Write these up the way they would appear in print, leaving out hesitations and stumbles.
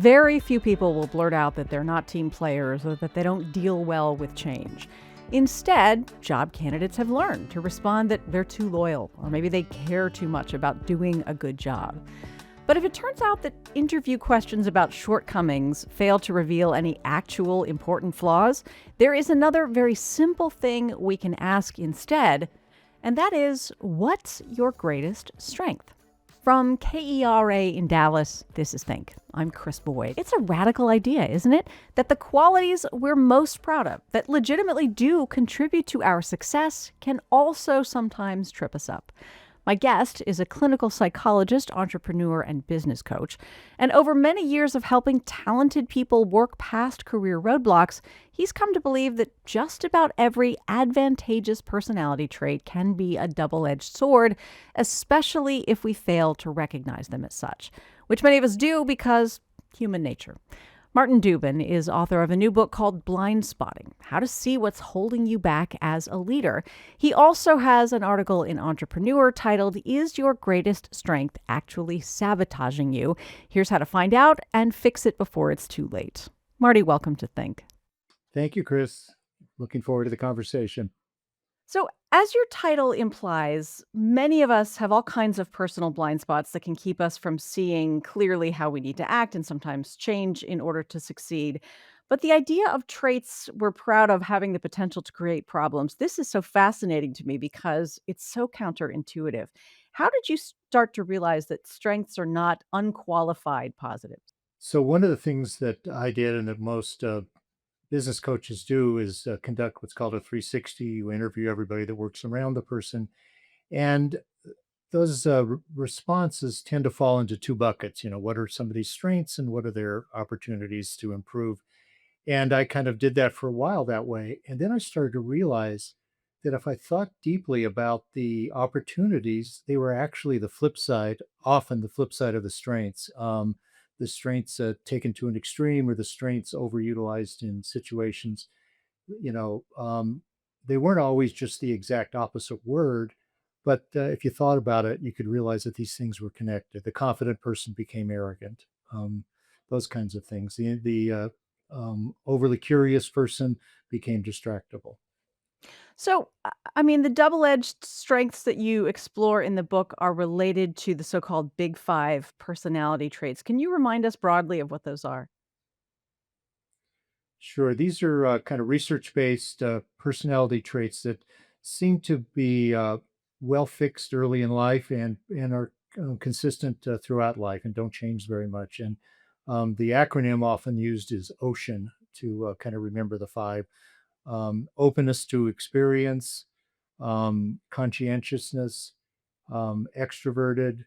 Very few people will blurt out that they're not team players or that they don't deal well with change. Instead, job candidates have learned to respond that they're too loyal or maybe they care too much about doing a good job. But if it turns out that interview questions about shortcomings fail to reveal any actual important flaws, there is another very simple thing we can ask instead, and that is, what's your greatest strength? From KERA in Dallas, this is Think. I'm Krys Boyd. It's a radical idea, isn't it? That the qualities we're most proud of, that legitimately do contribute to our success, can also sometimes trip us up. My guest is a clinical psychologist, entrepreneur, and business coach. And over many years of helping talented people work past career roadblocks, he's come to believe that just about every advantageous personality trait can be a double-edged sword, especially if we fail to recognize them as such, which many of us do because human nature. Martin Dubin is author of a new book called Blindspotting: How to See What's Holding You Back as a Leader. He also has an article in Entrepreneur titled, Is Your Greatest Strength Actually Sabotaging You? Here's how to find out and fix it before it's too late. Marty, welcome to Think. Thank you, Krys. Looking forward to the conversation. So, as your title implies, many of us have all kinds of personal blind spots that can keep us from seeing clearly how we need to act and sometimes change in order to succeed. But the idea of traits we're proud of having the potential to create problems, this is so fascinating to me because it's so counterintuitive. How did you start to realize that strengths are not unqualified positives? So, one of the things that I did and that most business coaches do is conduct what's called a 360. You interview everybody that works around the person. And those responses tend to fall into two buckets. You know, what are somebody's strengths and what are their opportunities to improve? And I kind of did that for a while that way. And then I started to realize that if I thought deeply about the opportunities, they were actually the flip side, often the flip side of the strengths taken to an extreme or the strengths overutilized in situations, you know, they weren't always just the exact opposite word. But if you thought about it, you could realize that these things were connected. The confident person became arrogant, those kinds of things. The overly curious person became distractible. So, the double edged strengths that you explore in the book are related to the so called Big Five personality traits. Can you remind us broadly of what those are? Sure, these are kind of research-based personality traits that seem to be well fixed early in life and are consistent throughout life and don't change very much. And the acronym often used is OCEAN to kind of remember the five: openness to experience, conscientiousness, extroverted,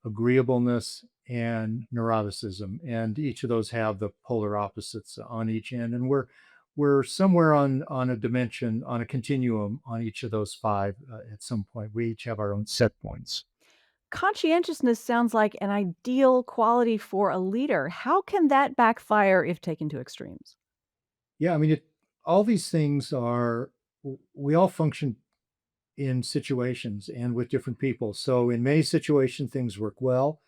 agreeableness, and neuroticism. And each of those have the polar opposites on each end. And we're somewhere on a dimension, on a continuum on each of those five at some point. We each have our own set points. Conscientiousness sounds like an ideal quality for a leader. How can that backfire if taken to extremes? Yeah, I mean, all these things are, we all function in situations and with different people. So in many situations, things work well,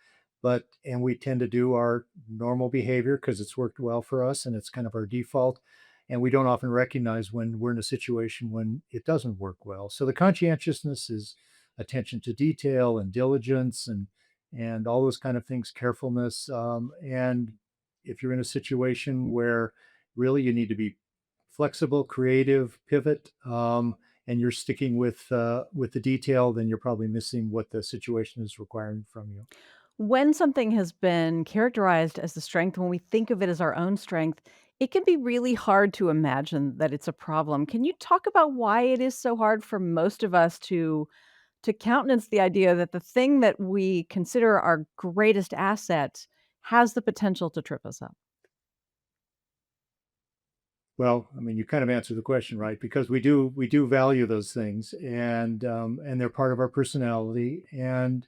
and we tend to do our normal behavior because it's worked well for us and it's kind of our default. And we don't often recognize when we're in a situation when it doesn't work well. So the conscientiousness is attention to detail and diligence and all those kind of things, carefulness. And if you're in a situation where really you need to be flexible, creative, pivot, and you're sticking with the detail, then you're probably missing what the situation is requiring from you. When something has been characterized as a strength, when we think of it as our own strength, it can be really hard to imagine that it's a problem. Can you talk about why it is so hard for most of us to countenance the idea that the thing that we consider our greatest asset has the potential to trip us up? Well, I mean, you kind of answered the question, right? Because we do value those things, and they're part of our personality, and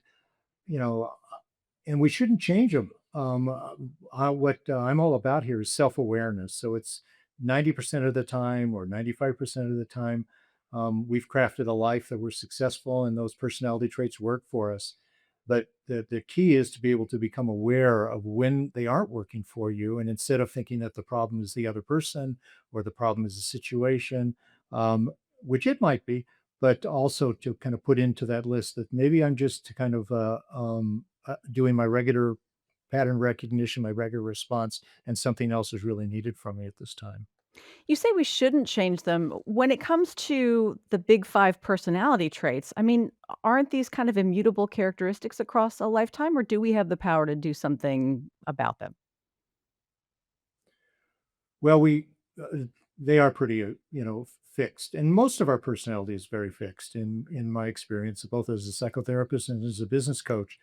you know, and we shouldn't change them. What I'm all about here is self-awareness. So it's 90% of the time or 95% of the time, we've crafted a life that we're successful and those personality traits work for us. But the key is to be able to become aware of when they aren't working for you. And instead of thinking that the problem is the other person or the problem is the situation, um, which it might be, but also to kind of put into that list that maybe I'm just kind of doing my regular pattern recognition, my regular response, and something else is really needed from me at this time. You say we shouldn't change them. When it comes to the big 5 personality traits, I mean, aren't these kind of immutable characteristics across a lifetime, or do we have the power to do something about them? Well, they are pretty, fixed, and most of our personality is very fixed in my experience, both as a psychotherapist and as a business coach.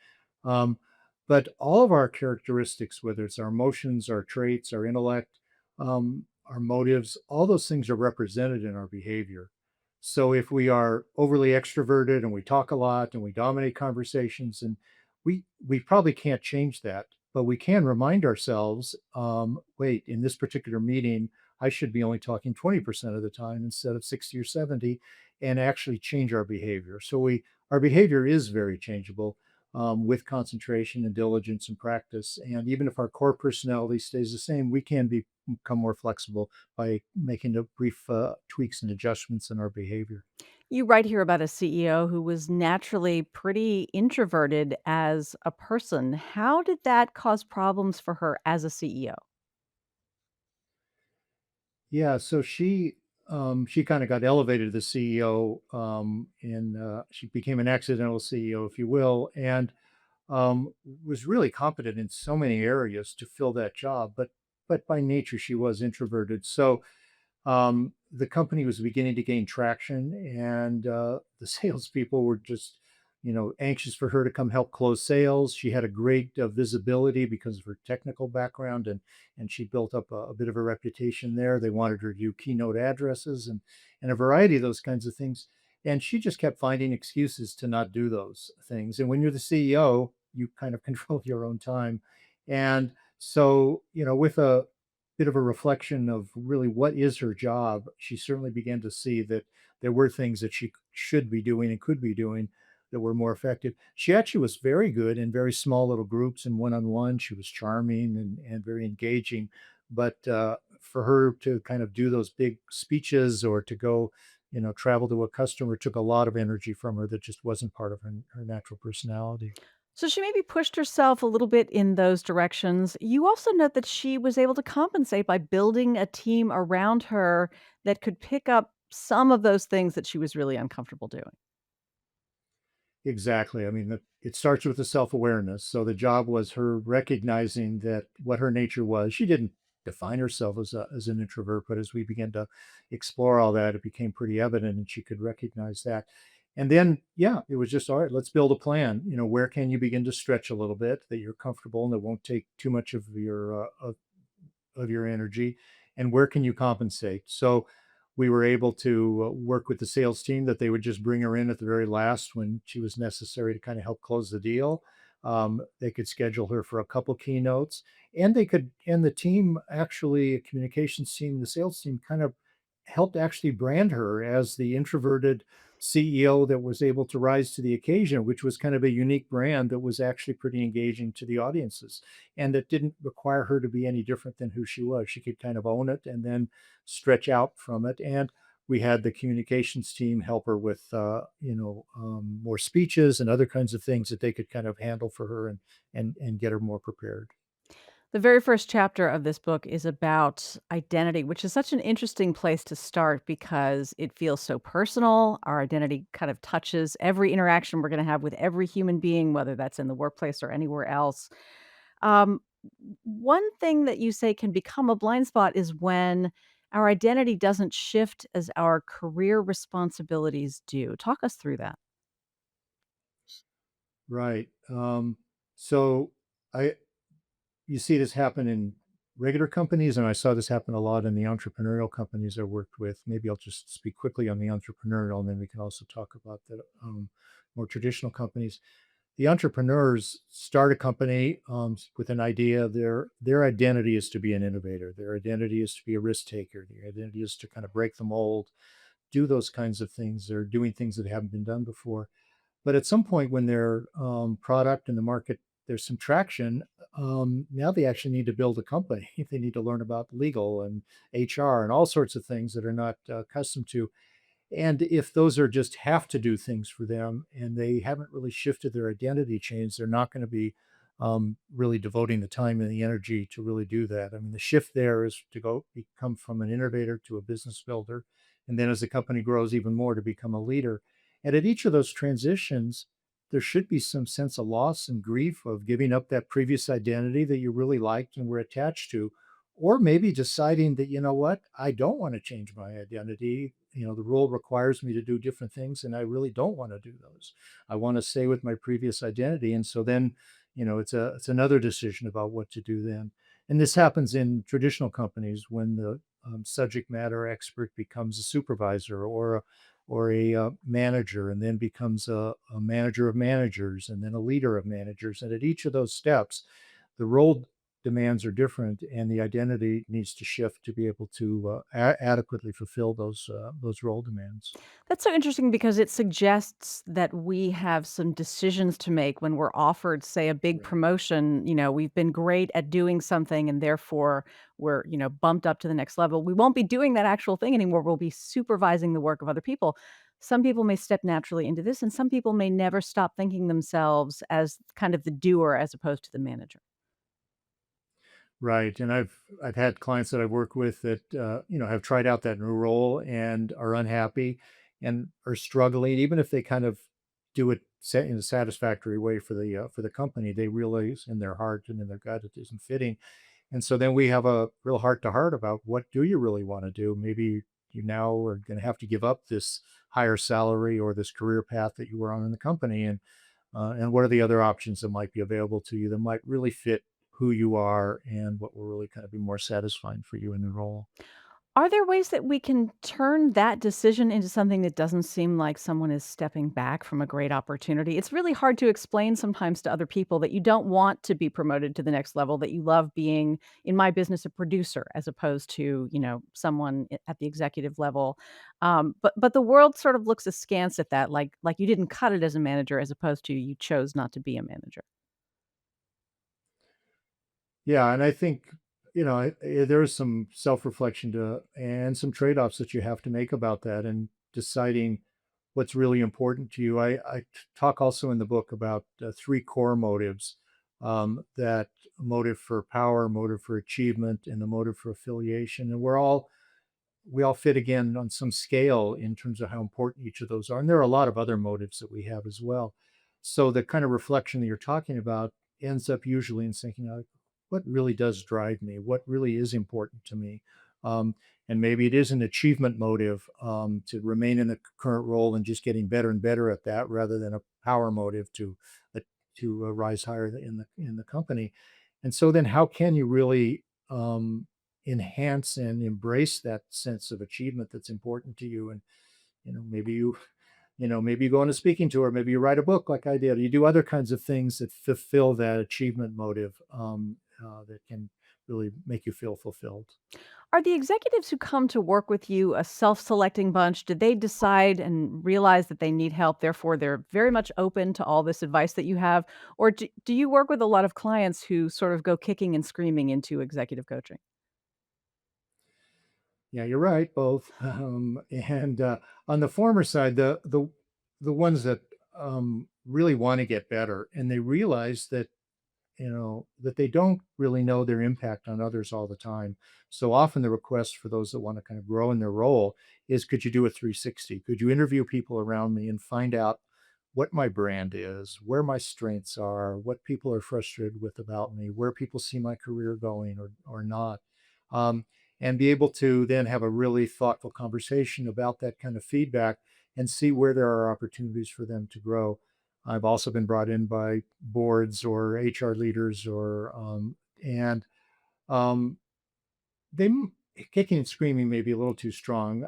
Um, but all of our characteristics, whether it's our emotions, our traits, our intellect, our motives, all those things are represented in our behavior. So if we are overly extroverted and we talk a lot and we dominate conversations, and we probably can't change that, but we can remind ourselves, wait, in this particular meeting, I should be only talking 20% of the time instead of 60 or 70, and actually change our behavior. So our behavior is very changeable, with concentration and diligence and practice. And even if our core personality stays the same, we can become more flexible by making the brief tweaks and adjustments in our behavior. You write here about a CEO who was naturally pretty introverted as a person. How did that cause problems for her as a CEO? Yeah, so she kind of got elevated to the CEO, and she became an accidental CEO, if you will, and was really competent in so many areas to fill that job. But by nature, she was introverted. So the company was beginning to gain traction, and the salespeople were just, anxious for her to come help close sales. She had a great visibility because of her technical background, and she built up a bit of a reputation there. They wanted her to do keynote addresses and a variety of those kinds of things. And she just kept finding excuses to not do those things. And when you're the CEO, you kind of control your own time. And so, with a bit of a reflection of really what is her job, she certainly began to see that there were things that she should be doing and could be doing that were more effective. She actually was very good in very small little groups and one-on-one. She was charming and very engaging. But for her to kind of do those big speeches or to go, travel to a customer took a lot of energy from her that just wasn't part of her natural personality. So she maybe pushed herself a little bit in those directions. You also note that she was able to compensate by building a team around her that could pick up some of those things that she was really uncomfortable doing. Exactly. I mean, it starts with the self-awareness. So the job was her recognizing that what her nature was. She didn't define herself as an introvert, but as we began to explore all that, it became pretty evident, and she could recognize that. And then, yeah, it was just all right. Let's build a plan. Where can you begin to stretch a little bit that you're comfortable and that won't take too much of your energy, and where can you compensate? So we were able to work with the sales team that they would just bring her in at the very last when she was necessary to kind of help close the deal. They could schedule her for a couple keynotes, and the team actually, a communications team, the sales team, kind of helped actually brand her as the introverted CEO that was able to rise to the occasion, which was kind of a unique brand that was actually pretty engaging to the audiences, and that didn't require her to be any different than who she was. She could kind of own it and then stretch out from it. And we had the communications team help her with, more speeches and other kinds of things that they could kind of handle for her and get her more prepared. The very first chapter of this book is about identity, which is such an interesting place to start because it feels so personal. Our identity kind of touches every interaction we're going to have with every human being, whether that's in the workplace or anywhere else. Um, One thing that you say can become a blind spot is when our identity doesn't shift as our career responsibilities do. Talk us through that. Right. So I you see this happen in regular companies, and I saw this happen a lot in the entrepreneurial companies I worked with. Maybe I'll just speak quickly on the entrepreneurial, and then we can also talk about the more traditional companies. The entrepreneurs start a company with an idea. Their identity is to be an innovator. Their identity is to be a risk taker. Their identity is to kind of break the mold, do those kinds of things. They're doing things that haven't been done before. But at some point when their product in the market, there's some traction, now they actually need to build a company. They need to learn about legal and HR and all sorts of things that are not accustomed to. And if those are just have to do things for them and they haven't really shifted their identity change, they're not going to be really devoting the time and the energy to really do that. I mean, the shift there is to go become from an innovator to a business builder. And then as the company grows even more, to become a leader. And at each of those transitions, there should be some sense of loss and grief of giving up that previous identity that you really liked and were attached to, or maybe deciding that, you know what, I don't want to change my identity. The role requires me to do different things, and I really don't want to do those. I want to stay with my previous identity. And so then, it's another decision about what to do then. And this happens in traditional companies when the subject matter expert becomes a supervisor or a manager, and then becomes a manager of managers, and then a leader of managers. And at each of those steps, the role demands are different, and the identity needs to shift to be able to adequately fulfill those role demands. That's so interesting because it suggests that we have some decisions to make when we're offered, say, a big Right. promotion. We've been great at doing something and therefore we're, bumped up to the next level. We won't be doing that actual thing anymore. We'll be supervising the work of other people. Some people may step naturally into this, and some people may never stop thinking themselves as kind of the doer as opposed to the manager. Right. And I've had clients that I've worked with that have tried out that new role and are unhappy and are struggling, even if they kind of do it in a satisfactory way for the company. They realize in their heart and in their gut it isn't fitting. And so then we have a real heart to heart about, what do you really want to do? Maybe you now are going to have to give up this higher salary or this career path that you were on in the company, and what are the other options that might be available to you that might really fit who you are and what will really kind of be more satisfying for you in the role. Are there ways that we can turn that decision into something that doesn't seem like someone is stepping back from a great opportunity? It's really hard to explain sometimes to other people that you don't want to be promoted to the next level, that you love being, in my business, a producer as opposed to, someone at the executive level. But the world sort of looks askance at that, like you didn't cut it as a manager as opposed to you chose not to be a manager. Yeah, and I think, there's some self-reflection to and some trade-offs that you have to make about that, and deciding what's really important to you. I talk also in the book about three core motives, that motive for power, motive for achievement, and the motive for affiliation. And we all fit again on some scale in terms of how important each of those are. And there are a lot of other motives that we have as well. So the kind of reflection that you're talking about ends up usually in thinking, what really does drive me? What really is important to me? Um, and maybe it is an achievement motive, to remain in the current role and just getting better and better at that, rather than a power motive uh, to rise higher in the company. And so then, how can you really enhance and embrace that sense of achievement that's important to you? And maybe maybe you go on a speaking tour, maybe you write a book like I did, or you do other kinds of things that fulfill that achievement motive, that can really make you feel fulfilled. Are the executives who come to work with you a self-selecting bunch? Did they decide and realize that they need help, therefore they're very much open to all this advice that you have? Or do you work with a lot of clients who sort of go kicking and screaming into executive coaching? Yeah, you're right, both. And on the former side, the ones that really want to get better, and they realize that that they don't really know their impact on others all the time. So often the request for those that want to kind of grow in their role is, could you do a 360? Could you interview people around me and find out what my brand is, where my strengths are, what people are frustrated with about me, where people see my career going or not. Um, and be able to then have a really thoughtful conversation about that kind of feedback and see where there are opportunities for them to grow. I've also been brought in by boards or HR leaders, and um, they kicking and screaming may be a little too strong,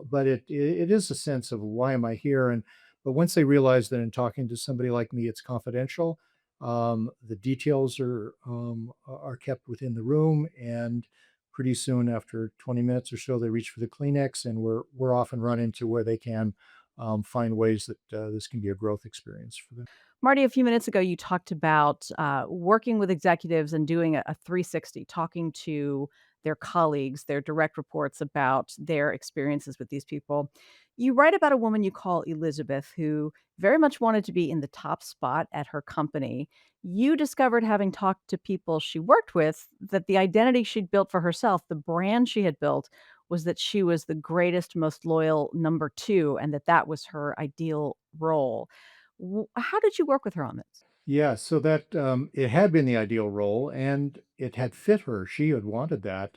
but it is a sense of, why am I here? And but once they realize that in talking to somebody like me, it's confidential, the details are kept within the room, and pretty soon, after 20 minutes or so, they reach for the Kleenex, and we're off and running to where they can find ways that this can be a growth experience for them. Marty, a few minutes ago, you talked about working with executives and doing a 360, talking to their colleagues, their direct reports about their experiences with these people. You write about a woman you call Elizabeth who very much wanted to be in the top spot at her company. You discovered, having talked to people she worked with, that the identity she'd built for herself, the brand she had built, was that she was the greatest, most loyal number two, and that that was her ideal role. How did you work with her on this? Yeah, so that it had been the ideal role and it had fit her. She had wanted that,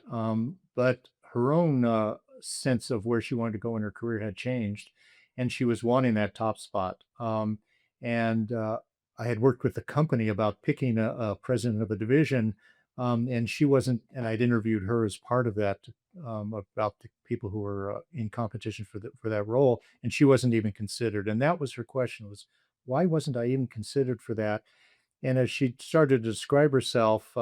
but her own sense of where she wanted to go in her career had changed, and she was wanting that top spot. And I had worked with the company about picking a president of a division, and she wasn't. And I'd interviewed her as part of that about the people who were in competition for that role, and she wasn't even considered. And that was her question: was why wasn't I even considered for that? And as she started to describe herself,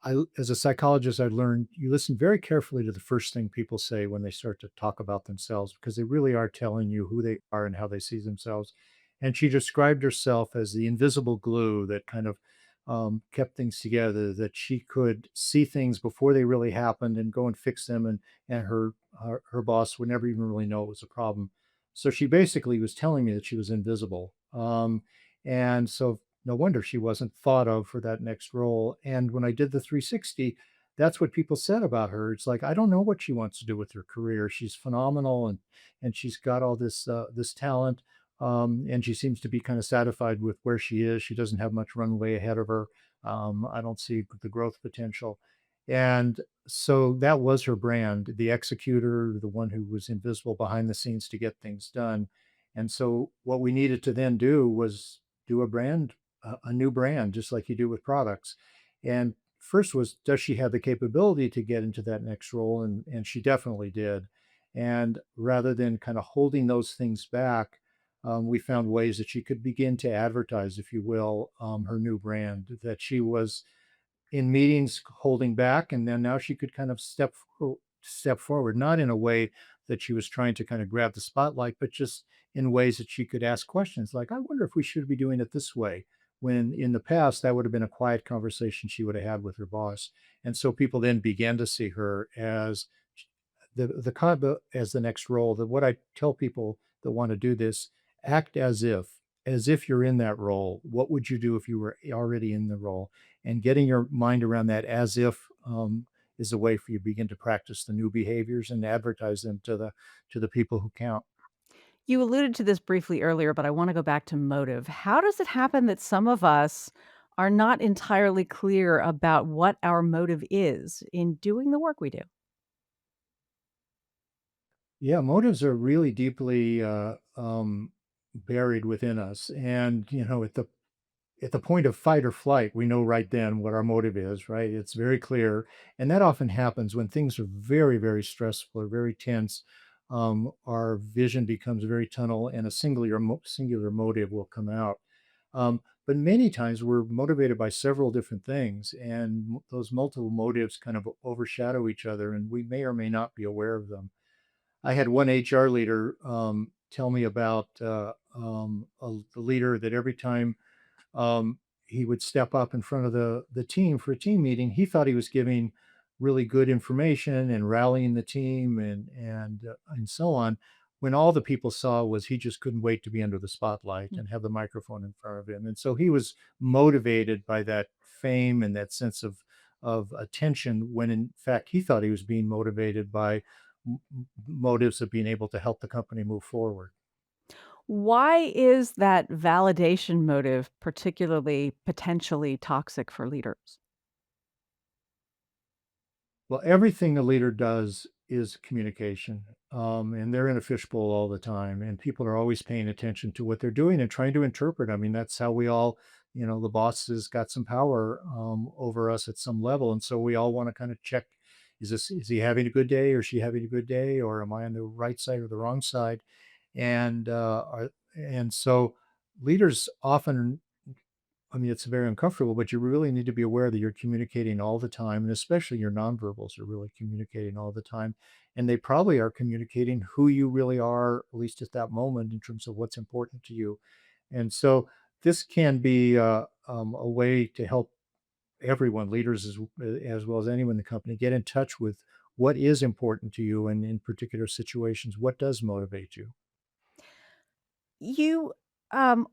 as a psychologist, I learned you listen very carefully to the first thing people say when they start to talk about themselves, because they really are telling you who they are and how they see themselves. And she described herself as the invisible glue that kind of kept things together, that she could see things before they really happened and go and fix them. And her boss would never even really know it was a problem. So she basically was telling me that she was invisible. And so no wonder she wasn't thought of for that next role. And when I did the 360, that's what people said about her. It's like, I don't know what she wants to do with her career. She's phenomenal, and she's got all this talent. And she seems to be kind of satisfied with where she is. She doesn't have much runway ahead of her. I don't see the growth potential. And so that was her brand, the executor, the one who was invisible behind the scenes to get things done. And so what we needed to then do was do a new brand, just like you do with products. And first was, does she have the capability to get into that next role? And she definitely did. And rather than kind of holding those things back, we found ways that she could begin to advertise, if you will, her new brand, that she was in meetings holding back, and then now she could kind of step forward, not in a way that she was trying to kind of grab the spotlight, but just in ways that she could ask questions like, I wonder if we should be doing it this way, when in the past that would have been a quiet conversation she would have had with her boss. And so people then began to see her as the kind of as the next role. That what I tell people that want to do this, act as if you're in that role. What would you do if you were already in the role? And getting your mind around that as if is a way for you to begin to practice the new behaviors and advertise them to the people who count. You alluded to this briefly earlier, but I want to go back to motive. How does it happen that some of us are not entirely clear about what our motive is in doing the work we do? Yeah, motives are really deeply buried within us, and at the point of fight or flight, we know right then what our motive is, right? It's very clear. And that often happens when things are very, very stressful or very tense. Our vision becomes very tunnel, and a singular motive will come out. But many times we're motivated by several different things, and those multiple motives kind of overshadow each other, and we may or may not be aware of them. I had one HR leader tell me about the leader that every time he would step up in front of the team for a team meeting. He thought he was giving really good information and rallying the team and so on. When all the people saw was he just couldn't wait to be under the spotlight Mm. and have the microphone in front of him, and so he was motivated by that fame and that sense of attention. When in fact he thought he was being motivated by motives of being able to help the company move forward. Why is that validation motive particularly potentially toxic for leaders? Well, everything a leader does is communication, and they're in a fishbowl all the time, and people are always paying attention to what they're doing and trying to interpret. I mean, that's how we all, the boss has got some power over us at some level, and so we all want to kind of check: is he having a good day, or is she having a good day, or am I on the right side or the wrong side? And so leaders often I mean, it's very uncomfortable, but you really need to be aware that you're communicating all the time, and especially your nonverbals are really communicating all the time. And they probably are communicating who you really are, at least at that moment, in terms of what's important to you. And so this can be a way to help everyone, leaders as well as anyone in the company, get in touch with what is important to you, and in particular situations, what does motivate you. You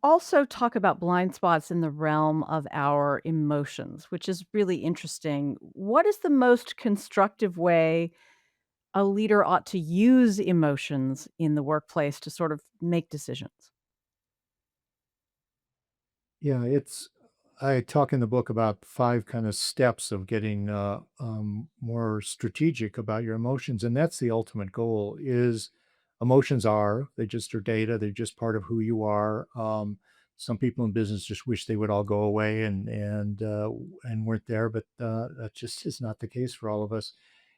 also talk about blind spots in the realm of our emotions, which is really interesting. What is the most constructive way a leader ought to use emotions in the workplace to sort of make decisions? Yeah, it's I talk in the book about 5 kind of steps of getting, more strategic about your emotions, and that's the ultimate goal. Is emotions they just are data, they're just part of who you are. Some people in business just wish they would all go away and weren't there, but, that just is not the case for all of us.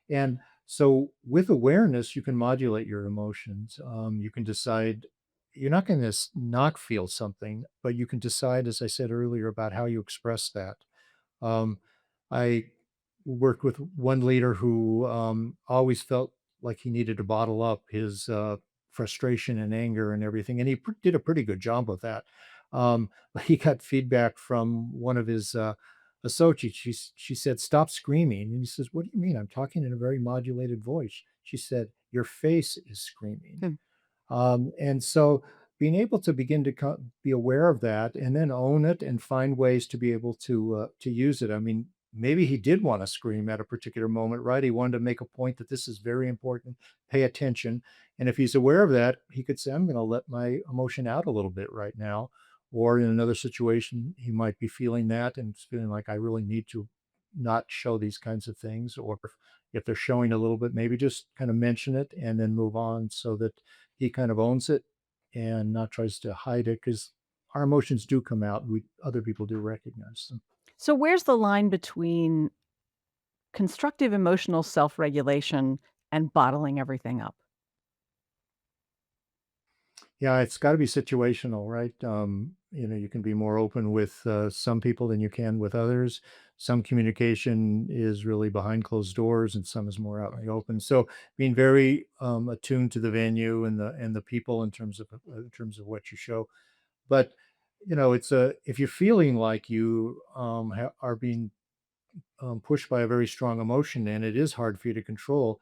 And so with awareness, you can modulate your emotions. You can decide you're not going to not feel something, but you can decide, as I said earlier, about how you express that. Um, I worked with one leader who always felt like he needed to bottle up his frustration and anger and everything, and he did a pretty good job of that. But he got feedback from one of his associates. She said, "Stop screaming," and he says, "What do you mean? I'm talking in a very modulated voice." She said, "Your face is screaming." Hmm. And so being able to begin to be aware of that and then own it and find ways to be able to use it. I mean, maybe he did want to scream at a particular moment, right? He wanted to make a point that this is very important, pay attention. And if he's aware of that, he could say, I'm going to let my emotion out a little bit right now. Or in another situation, he might be feeling that and feeling like I really need to not show these kinds of things. Or if they're showing a little bit, maybe just kind of mention it and then move on so that he kind of owns it and not tries to hide it, because our emotions do come out. We Other people do recognize them. So, where's the line between constructive emotional self regulation and bottling everything up? Yeah, it's got to be situational, right? You can be more open with some people than you can with others. Some communication is really behind closed doors, and some is more out in the open. So, being very attuned to the venue and the people in terms of what you show. But it's a if you're feeling like you are being pushed by a very strong emotion and it is hard for you to control,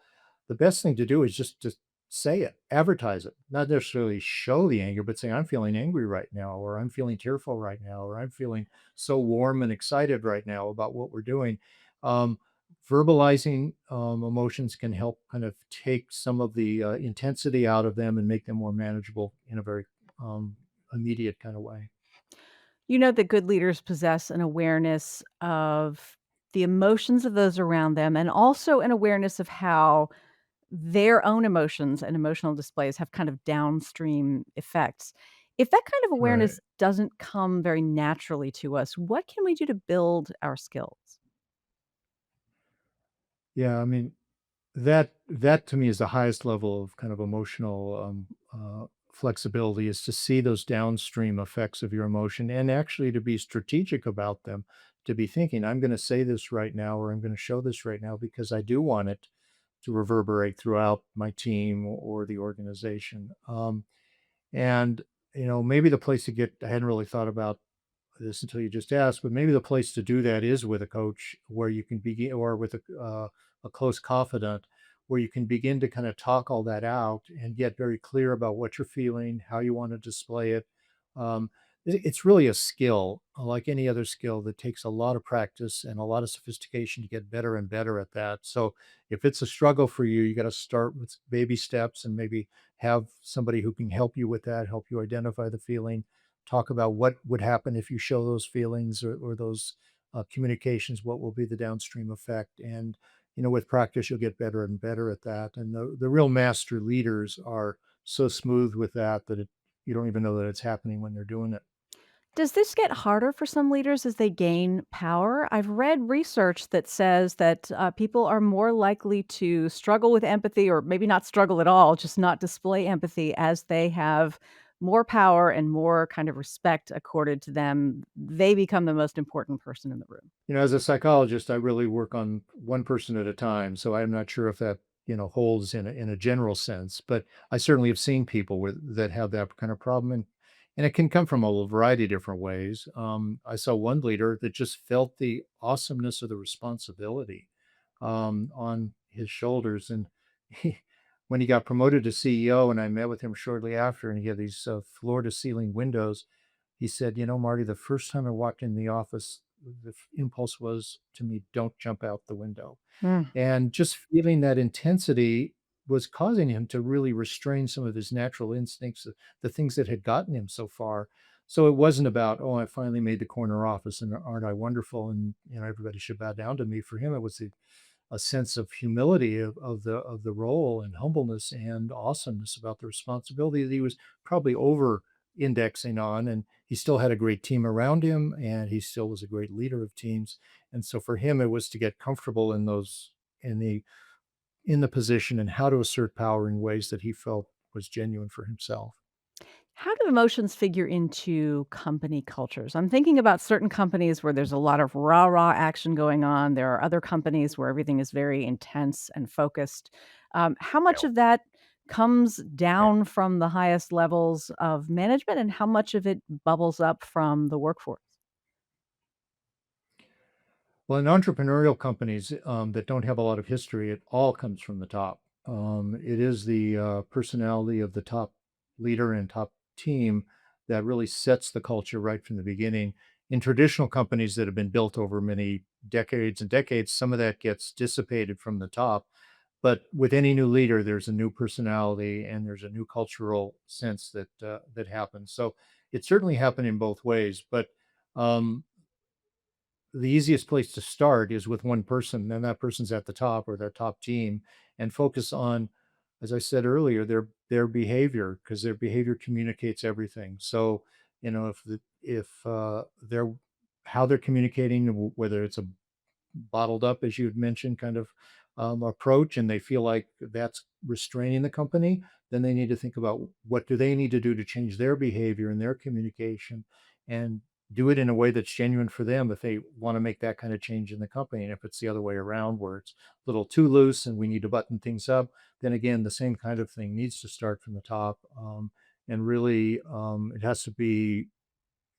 the best thing to do is just to say it, advertise it, not necessarily show the anger, but say, I'm feeling angry right now, or I'm feeling tearful right now, or I'm feeling so warm and excited right now about what we're doing. Um, Verbalizing emotions can help kind of take some of the intensity out of them and make them more manageable in a very immediate kind of way. You know that good leaders possess an awareness of the emotions of those around them and also an awareness of how their own emotions and emotional displays have kind of downstream effects. If that kind of Right. awareness doesn't come very naturally to us, what can we do to build our skills? Yeah. I mean, that to me is the highest level of kind of emotional flexibility, is to see those downstream effects of your emotion and actually to be strategic about them, to be thinking, I'm going to say this right now, or I'm going to show this right now because I do want it to reverberate throughout my team or the organization. And maybe the place to get, I hadn't really thought about this until you just asked, but maybe the place to do that is with a coach where you can begin, or with a close confidant, where you can begin to kind of talk all that out and get very clear about what you're feeling, how you want to display it. Um, it's really a skill, like any other skill, that takes a lot of practice and a lot of sophistication to get better and better at that. So if it's a struggle for you, you got to start with baby steps and maybe have somebody who can help you with that, help you identify the feeling, talk about what would happen if you show those feelings or those communications, what will be the downstream effect. And with practice, you'll get better and better at that. And the real master leaders are so smooth with that you don't even know that it's happening when they're doing it. Does this get harder for some leaders as they gain power? I've read research that says that people are more likely to struggle with empathy, or maybe not struggle at all, just not display empathy as they have more power and more kind of respect accorded to them, they become the most important person in the room. As a psychologist, I really work on one person at a time, so I'm not sure if that, holds in a general sense, but I certainly have seen people that have that kind of problem, and it can come from a variety of different ways. I saw one leader that just felt the awesomeness of the responsibility on his shoulders, and he, when he got promoted to CEO, and I met with him shortly after, and he had these floor to ceiling windows. He said, Marty, the first time I walked in the office, the impulse was to me, don't jump out the window. Mm. And just feeling that intensity was causing him to really restrain some of his natural instincts, the things that had gotten him so far. So it wasn't about, oh, I finally made the corner office and aren't I wonderful? And everybody should bow down to me. For him, it was a sense of humility of the role and humbleness and awesomeness about the responsibility that he was probably over indexing on, and he still had a great team around him and he still was a great leader of teams. And so for him it was to get comfortable in the in the position and how to assert power in ways that he felt was genuine for himself. How do emotions figure into company cultures? I'm thinking about certain companies where there's a lot of rah rah action going on. There are other companies where everything is very intense and focused. How Yeah. much of that comes down from the highest levels of management, and how much of it bubbles up from the workforce? Well, in entrepreneurial companies that don't have a lot of history, it all comes from the top. It is the personality of the top leader and top team that really sets the culture right from the beginning. In traditional companies that have been built over many decades and decades, some of that gets dissipated from the top. But with any new leader, there's a new personality and there's a new cultural sense that happens. So it certainly happened in both ways. But um, the easiest place to start is with one person, then that person's at the top or their top team, and focus on, as I said earlier, their behavior, because their behavior communicates everything. So, if they're how they're communicating, whether it's a bottled up, as you had mentioned, kind of approach, and they feel like that's restraining the company, then they need to think about what do they need to do to change their behavior and their communication, and do it in a way that's genuine for them if they want to make that kind of change in the company. And if it's the other way around, where it's a little too loose and we need to button things up, then again, the same kind of thing needs to start from the top. And really, it has to be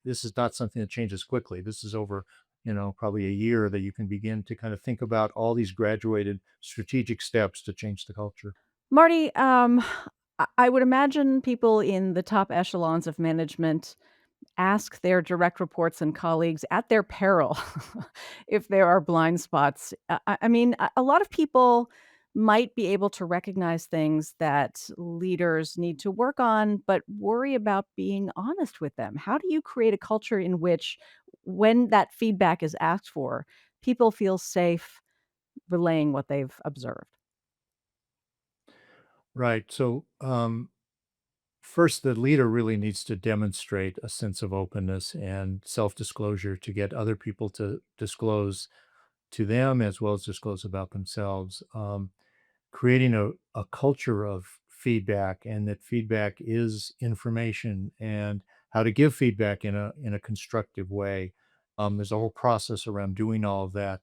this is not something that changes quickly. This is over, probably a year that you can begin to kind of think about all these graduated strategic steps to change the culture. Marty, I would imagine people in the top echelons of management ask their direct reports and colleagues at their peril if there are blind spots. I mean, a lot of people might be able to recognize things that leaders need to work on, but worry about being honest with them. How do you create a culture in which, when that feedback is asked for, people feel safe relaying what they've observed? Right. So, first, the leader really needs to demonstrate a sense of openness and self disclosure to get other people to disclose to them as well as disclose about themselves. Creating a culture of feedback, and that feedback is information, and how to give feedback in a constructive way. There's a whole process around doing all of that.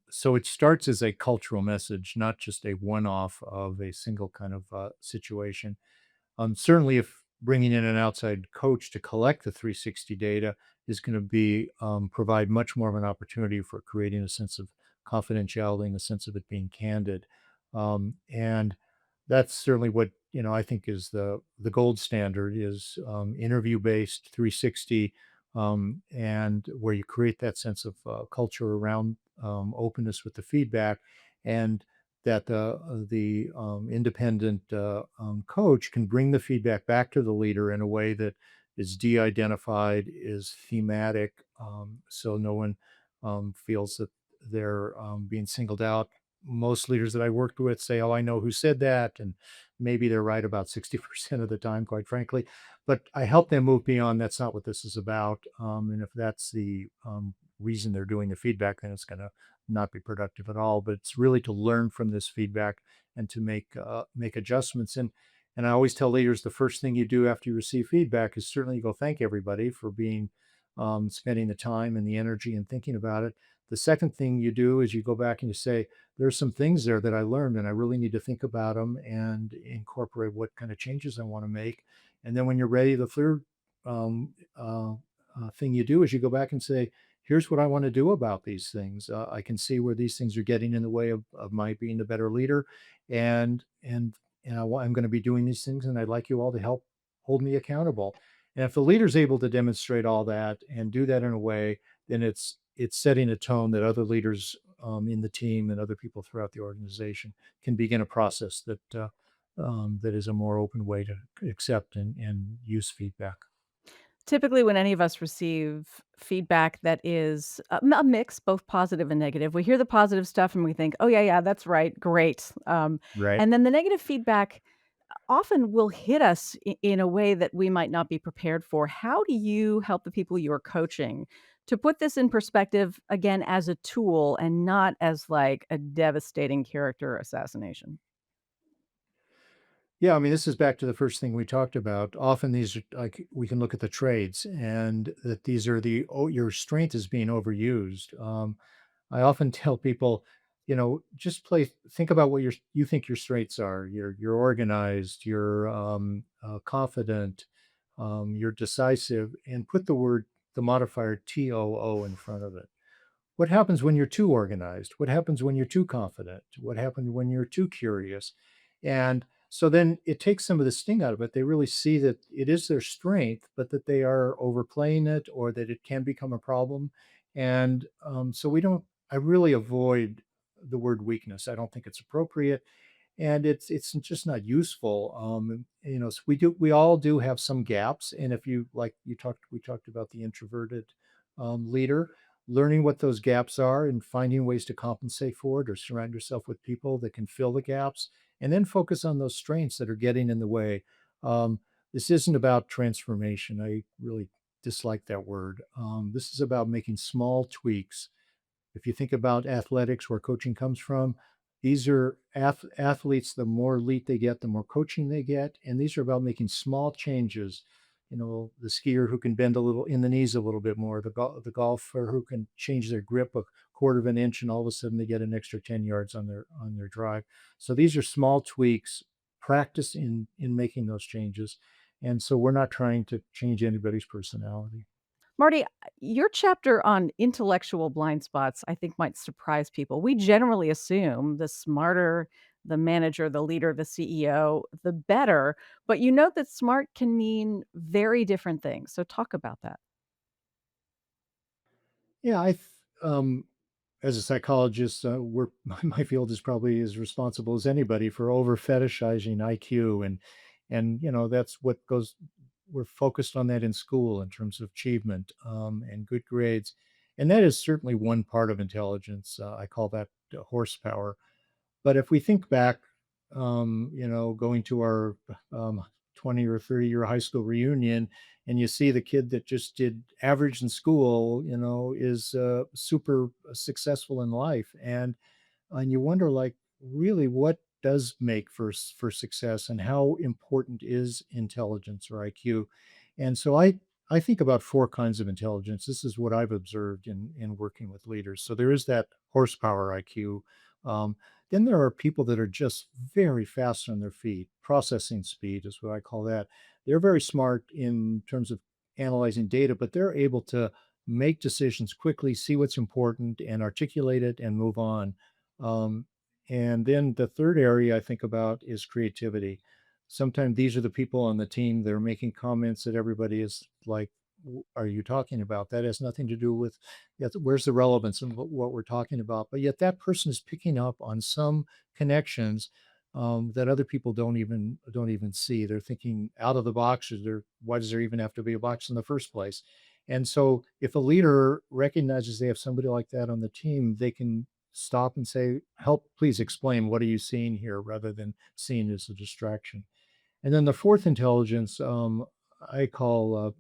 So it starts as a cultural message, not just a one-off of a single kind of situation. Certainly, if bringing in an outside coach to collect the 360 data is going to be provide much more of an opportunity for creating a sense of confidentiality and a sense of it being candid, and that's certainly what I think is the gold standard is interview based 360, and where you create that sense of culture around openness with the feedback, and that the independent coach can bring the feedback back to the leader in a way that is de-identified, is thematic, so no one feels that they're being singled out. Most leaders that I worked with say, "Oh, I know who said that," and maybe they're right about 60% of the time, quite frankly. But I help them move beyond. That's not what this is about. And if that's the reason they're doing the feedback, then it's going to not be productive at all. But it's really to learn from this feedback and to make adjustments. And And I always tell leaders the first thing you do after you receive feedback is certainly go thank everybody for being spending the time and the energy and thinking about it. The second thing you do is you go back and you say, there's some things there that I learned and I really need to think about them and incorporate what kind of changes I want to make. And then when you're ready, the third um, thing you do is you go back and say, here's what I want to do about these things. I can see where these things are getting in the way of my being a better leader, and I'm going to be doing these things, and I'd like you all to help hold me accountable. And if the leader's able to demonstrate all that and do that in a way, then it's setting a tone that other leaders in the team and other people throughout the organization can begin a process that is a more open way to accept and use feedback. Typically, when any of us receive feedback that is a mix, both positive and negative, we hear the positive stuff and we think, "Oh, yeah, yeah, that's right, great." Right. And then the negative feedback often will hit us in a way that we might not be prepared for. How do you help the people you are coaching to put this in perspective, again, as a tool and not as like a devastating character assassination? Yeah, I mean, this is back to the first thing we talked about. Often these are like we can look at the trades and that these are your strength is being overused. I often tell people, just think about what you think your strengths are. You're organized, you're confident, you're decisive, and put the modifier TOO in front of it. What happens when you're too organized? What happens when you're too confident? What happens when you're too curious? And so then it takes some of the sting out of it. They really see that it is their strength, but that they are overplaying it or that it can become a problem. And so I really avoid the word weakness. I don't think it's appropriate and it's just not useful. So we all do have some gaps, and if you like we talked about the introverted leader, learning what those gaps are and finding ways to compensate for it, or surround yourself with people that can fill the gaps, and then focus on those strengths that are getting in the way. Um, this isn't about transformation. I really dislike that word. This is about making small tweaks. If you think about athletics, where coaching comes from, these are athletes. The more elite they get, the more coaching they get. And these are about making small changes. The skier who can bend a little in the knees a little bit more, the golfer who can change their grip a quarter of an inch, and all of a sudden they get an extra 10 yards on their drive. So these are small tweaks, practice in making those changes. And so we're not trying to change anybody's personality. Marty, your chapter on intellectual blind spots, I think, might surprise people. We generally assume the smarter the manager, the leader, the CEO, the better. But you note that smart can mean very different things. So talk about that. Yeah, as a psychologist, my field is probably as responsible as anybody for over fetishizing IQ, and that's what goes. We're focused on that in school in terms of achievement and good grades, and that is certainly one part of intelligence. I call that horsepower. But if we think back, going to our 20 or 30-year high school reunion, and you see the kid that just did average in school, is super successful in life, and you wonder, like, really, what does make for success, and how important is intelligence or IQ? And so I think about four kinds of intelligence. This is what I've observed in working with leaders. So there is that horsepower IQ. Um, then there are people that are just very fast on their feet. Processing speed is what I call that. They're very smart in terms of analyzing data, but they're able to make decisions quickly, see what's important, and articulate it and move on. um, and then the third area I think about is creativity. Sometimes these are the people on the team that are making comments that everybody is like, Are you talking about? That has nothing to do with where's the relevance in what we're talking about." But yet that person is picking up on some connections that other people don't even see. They're thinking out of the box. Why does there even have to be a box in the first place? And so if a leader recognizes they have somebody like that on the team, they can stop and say, "Help, please explain, what are you seeing here?" rather than seeing it as a distraction. And then the fourth intelligence, I call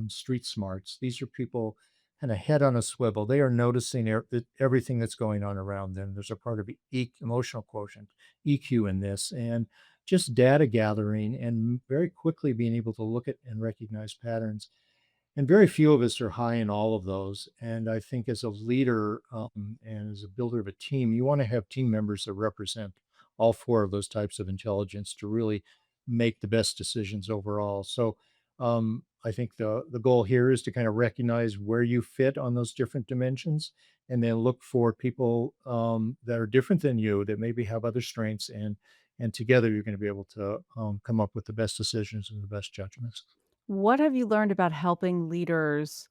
street smarts. These are people kind of head on a swivel. They are noticing everything that's going on around them. There's a part of emotional quotient, EQ, in this, and just data gathering and very quickly being able to look at and recognize patterns. And very few of us are high in all of those. And I think as a leader and as a builder of a team, you want to have team members that represent all four of those types of intelligence to really make the best decisions overall. So I think the goal here is to kind of recognize where you fit on those different dimensions, and then look for people that are different than you that maybe have other strengths, and together you're going to be able to come up with the best decisions and the best judgments. What have you learned about helping leaders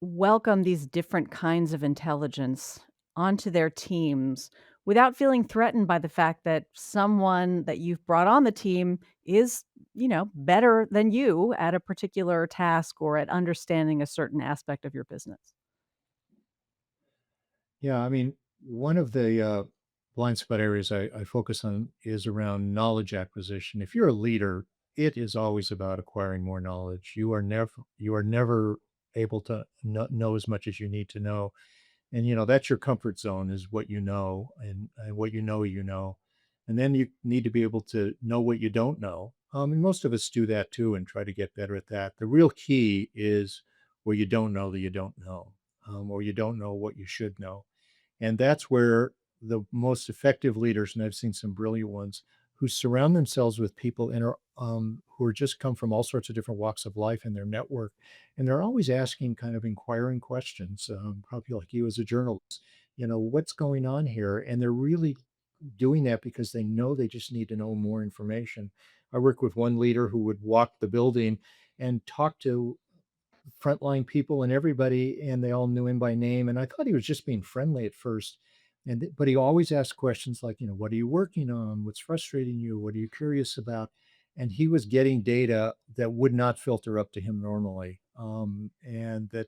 welcome these different kinds of intelligence onto their teams without feeling threatened by the fact that someone that you've brought on the team is, better than you at a particular task or at understanding a certain aspect of your business? Yeah, I mean, one of the blind spot areas I focus on is around knowledge acquisition. If you're a leader, it is always about acquiring more knowledge. You are never able to know as much as you need to know, and that's your comfort zone is what you know, and what you know, and then you need to be able to know what you don't know. And most of us do that too, and try to get better at that. The real key is where you don't know that you don't know, or you don't know what you should know, and that's where the most effective leaders, and I've seen some brilliant ones, who surround themselves with people and are who are just come from all sorts of different walks of life in their network, and they're always asking kind of inquiring questions, probably like you as a journalist, what's going on here? And they're really doing that because they know they just need to know more information. I work with one leader who would walk the building and talk to frontline people and everybody, and they all knew him by name. And I thought he was just being friendly at first, but he always asked questions like, what are you working on? What's frustrating you? What are you curious about? And he was getting data that would not filter up to him normally, and that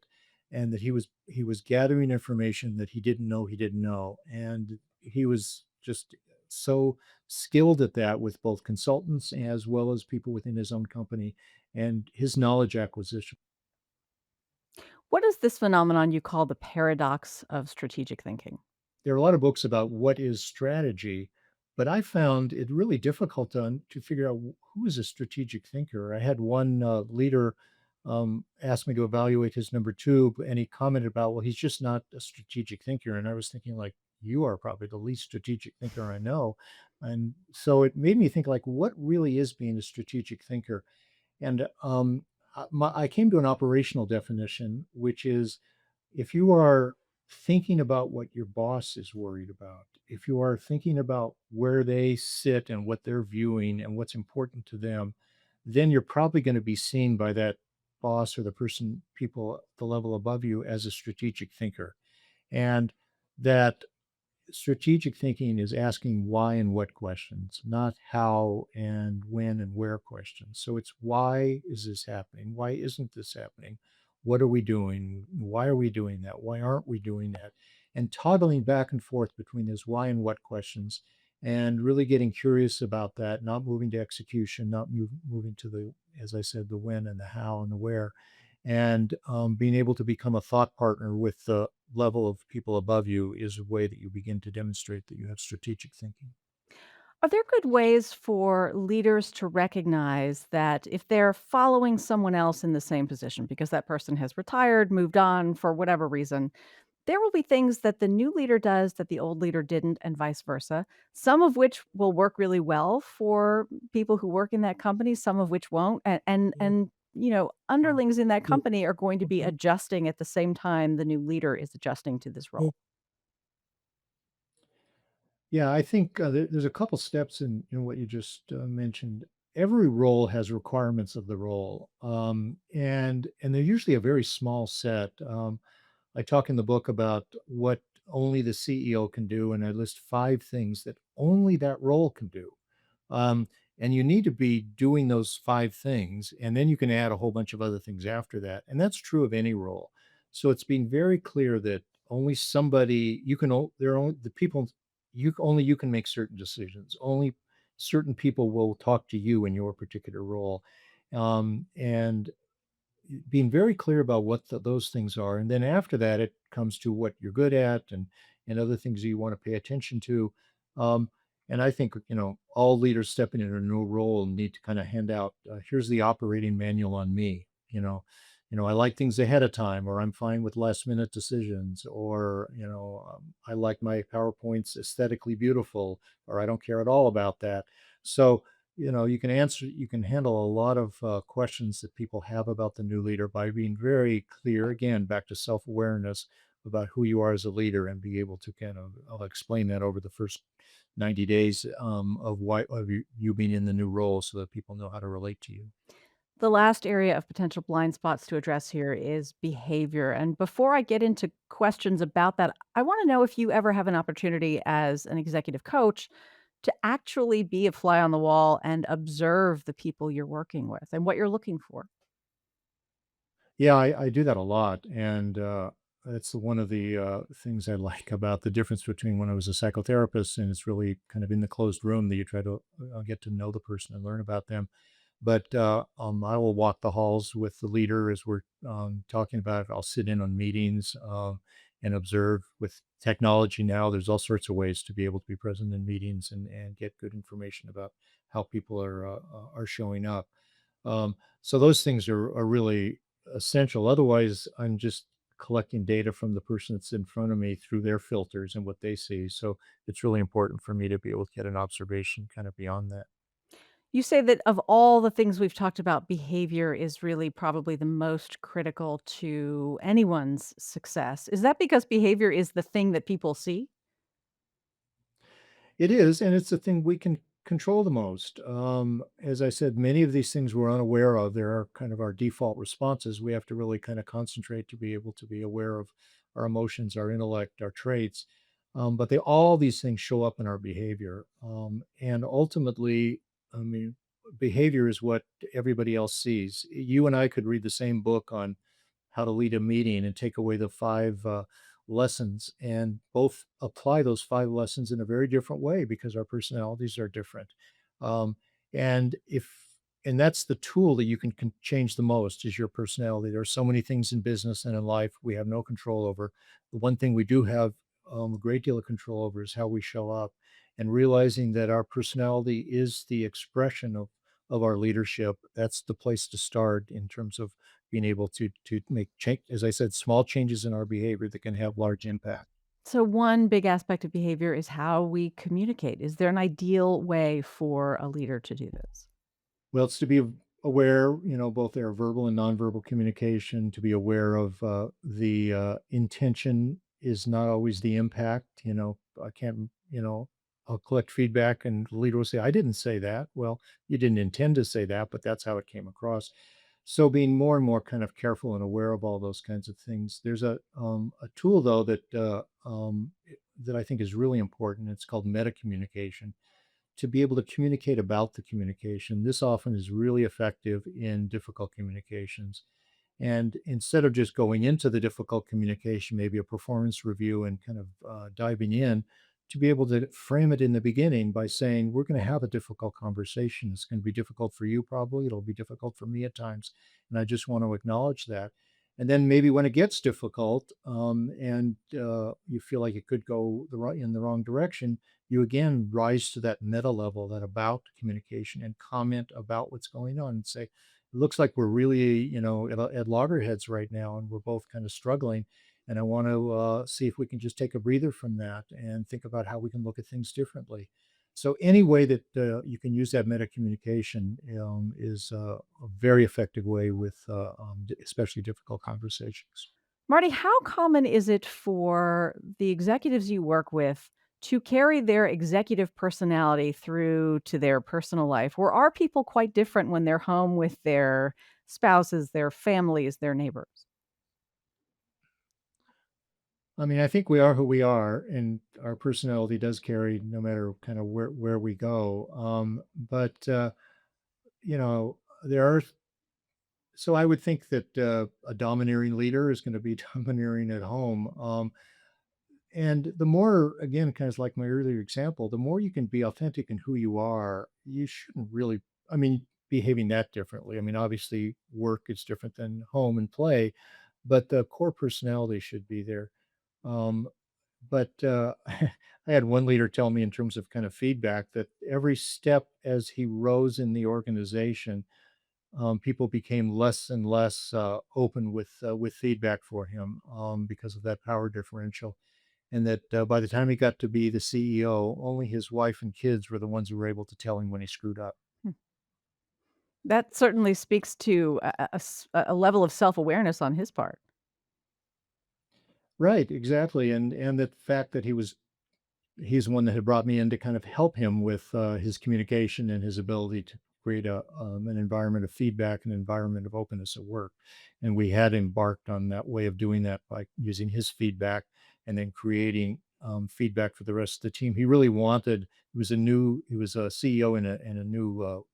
he was gathering information that he didn't know, and he was just so skilled at that with both consultants as well as people within his own company, and his knowledge acquisition. What is this phenomenon you call the paradox of strategic thinking? There are a lot of books about what is strategy, but I found it really difficult to figure out who is a strategic thinker. I had one leader ask me to evaluate his number two, and he commented about, well, he's just not a strategic thinker. And I was thinking, like, you are probably the least strategic thinker I know. And so it made me think, like, what really is being a strategic thinker? And I came to an operational definition, which is if you are thinking about what your boss is worried about, if you are thinking about where they sit and what they're viewing and what's important to them, then you're probably going to be seen by that boss or the people at the level above you as a strategic thinker. And that strategic thinking is asking why and what questions, not how and when and where questions. So it's, why is this happening? Why isn't this happening? What are we doing? Why are we doing that? Why aren't we doing that? And toggling back and forth between those why and what questions, and really getting curious about that, not moving to execution, not moving to the, as I said, the when and the how and the where, and being able to become a thought partner with the level of people above you is a way that you begin to demonstrate that you have strategic thinking. Are there good ways for leaders to recognize that if they're following someone else in the same position because that person has retired, moved on for whatever reason, there will be things that the new leader does that the old leader didn't, and vice versa, some of which will work really well for people who work in that company, some of which won't. And underlings in that company are going to be adjusting at the same time the new leader is adjusting to this role. Yeah, I think there's a couple steps in what you just mentioned. Every role has requirements of the role, and they're usually a very small set. I talk in the book about what only the CEO can do, and I list 5 things that only that role can do. Um, and you need to be doing those 5 things, and then you can add a whole bunch of other things after that. And that's true of any role. So it's being very clear that only somebody you can, there are only the people you can make certain decisions. Only certain people will talk to you in your particular role. And being very clear about what those things are, and then after that it comes to what you're good at, and other things that you want to pay attention to, um, And I think, all leaders stepping into a new role need to kind of hand out, here's the operating manual on me. I like things ahead of time, or I'm fine with last minute decisions, or, I like my PowerPoints aesthetically beautiful, or I don't care at all about that. So, you can handle a lot of questions that people have about the new leader by being very clear, again, back to self awareness about who you are as a leader, and be able to kind of, I'll explain that over the first 90 days of why of you being in the new role, so that people know how to relate to you. The last area of potential blind spots to address here is behavior. And before I get into questions about that, I want to know if you ever have an opportunity as an executive coach to actually be a fly on the wall and observe the people you're working with and what you're looking for. Yeah, I do that a lot, and that's one of the things I like about the difference between when I was a psychotherapist, and it's really kind of in the closed room that you try to get to know the person and learn about them. But I will walk the halls with the leader as we're talking about it. I'll sit in on meetings and observe. With technology now, there's all sorts of ways to be able to be present in meetings and get good information about how people are showing up. So those things are really essential. Otherwise, I'm just collecting data from the person that's in front of me through their filters and what they see. So it's really important for me to be able to get an observation kind of beyond that. You say that of all the things we've talked about, behavior is really probably the most critical to anyone's success. Is that because behavior is the thing that people see? It is, and it's the thing we can control the most. As I said, many of these things we're unaware of. There are kind of our default responses. We have to really kind of concentrate to be able to be aware of our emotions, our intellect, our traits. But all these things show up in our behavior. And ultimately, I mean, behavior is what everybody else sees. You and I could read the same book on how to lead a meeting and take away the five lessons, and both apply those five lessons in a very different way because our personalities are different. Um, and if and that's the tool that you can change the most, is your personality. There are so many things in business and in life we have no control over. The one thing we do have a great deal of control over is how we show up, and realizing that our personality is the expression of our leadership. That's the place to start in terms of being able to make change, as I said, small changes in our behavior that can have large impact. So, one big aspect of behavior is how we communicate. Is there an ideal way for a leader to do this? Well, it's to be aware, both their verbal and nonverbal communication, to be aware of the intention is not always the impact. I can't, I'll collect feedback and the leader will say, I didn't say that. Well, you didn't intend to say that, but that's how it came across. So being more and more kind of careful and aware of all those kinds of things. There's a tool though that I think is really important. It's called meta communication, to be able to communicate about the communication. This often is really effective in difficult communications. And instead of just going into the difficult communication, maybe a performance review, and kind of diving in, to be able to frame it in the beginning by saying, we're going to have a difficult conversation. It's going to be difficult for you, probably. It'll be difficult for me at times. And I just want to acknowledge that. And then maybe when it gets difficult, and you feel like it could go in the wrong direction, you again rise to that meta level, that about communication, and comment about what's going on and say, it looks like we're really, at loggerheads right now, and we're both kind of struggling. And I want to see if we can just take a breather from that and think about how we can look at things differently. So any way that you can use that meta communication is a very effective way with especially difficult conversations. Marty, how common is it for the executives you work with to carry their executive personality through to their personal life? Or are people quite different when they're home with their spouses, their families, their neighbors? I mean, I think we are who we are, and our personality does carry no matter kind of where we go. But you know, there are. So I would think that a domineering leader is going to be domineering at home. And the more, again, kind of like my earlier example, the more you can be authentic in who you are, you shouldn't really, I mean, behaving that differently. I mean, obviously, work is different than home and play, but the core personality should be there. Um, But I had one leader tell me in terms of kind of feedback that every step as he rose in the organization, people became less and less open with feedback for him because of that power differential. And that by the time he got to be the CEO, only his wife and kids were the ones who were able to tell him when he screwed up. Hmm. That certainly speaks to a level of self-awareness on his part. Right, exactly. And the fact that he's the one that had brought me in to kind of help him with his communication and his ability to create an environment of feedback, an environment of openness at work. And we had embarked on that way of doing that by using his feedback and then creating feedback for the rest of the team. He really wanted, he was a CEO in a new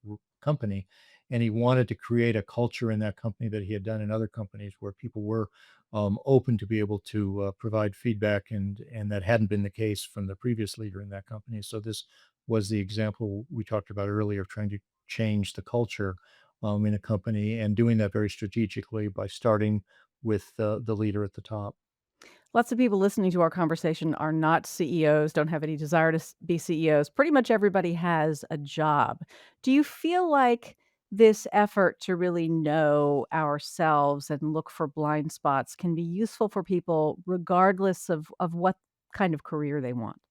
company, and he wanted to create a culture in that company that he had done in other companies where people were open to be able to provide feedback, and that hadn't been the case from the previous leader in that company. So this was the example we talked about earlier of trying to change the culture in a company and doing that very strategically by starting with the leader at the top. Lots of people listening to our conversation are not CEOs, don't have any desire to be CEOs. Pretty much everybody has a job. Do you feel like this effort to really know ourselves and look for blind spots can be useful for people regardless of what kind of career they want?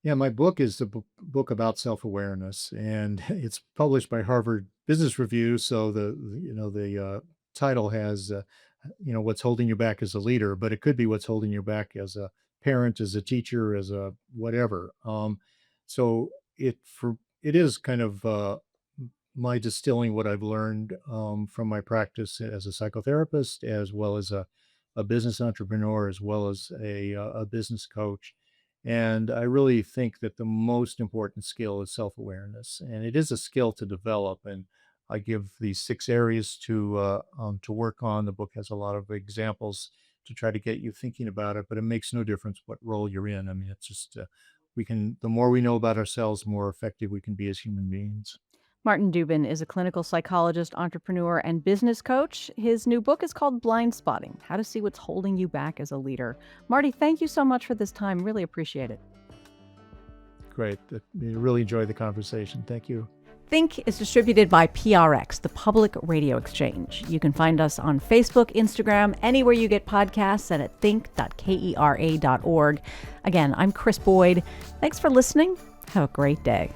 Yeah, my book is a book about self-awareness, and it's published by Harvard Business Review. So the title has what's holding you back as a leader, but it could be what's holding you back as a parent, as a teacher, as a whatever. So it is kind of my distilling what I've learned from my practice as a psychotherapist, as well as a business entrepreneur, as well as a business coach. And I really think that the most important skill is self awareness, and it is a skill to develop. And I give these 6 areas to work on. The book has a lot of examples to try to get you thinking about it, but it makes no difference what role you're in. I mean, it's just we can the more we know about ourselves, the more effective we can be as human beings. Martin Dubin is a clinical psychologist, entrepreneur, and business coach. His new book is called Blindspotting: How to See What's Holding You Back as a Leader. Marty, thank you so much for this time. Really appreciate it. Great. Really enjoyed the conversation. Thank you. Think is distributed by PRX, the Public Radio Exchange. You can find us on Facebook, Instagram, anywhere you get podcasts, and at think.kera.org. Again, I'm Krys Boyd. Thanks for listening. Have a great day.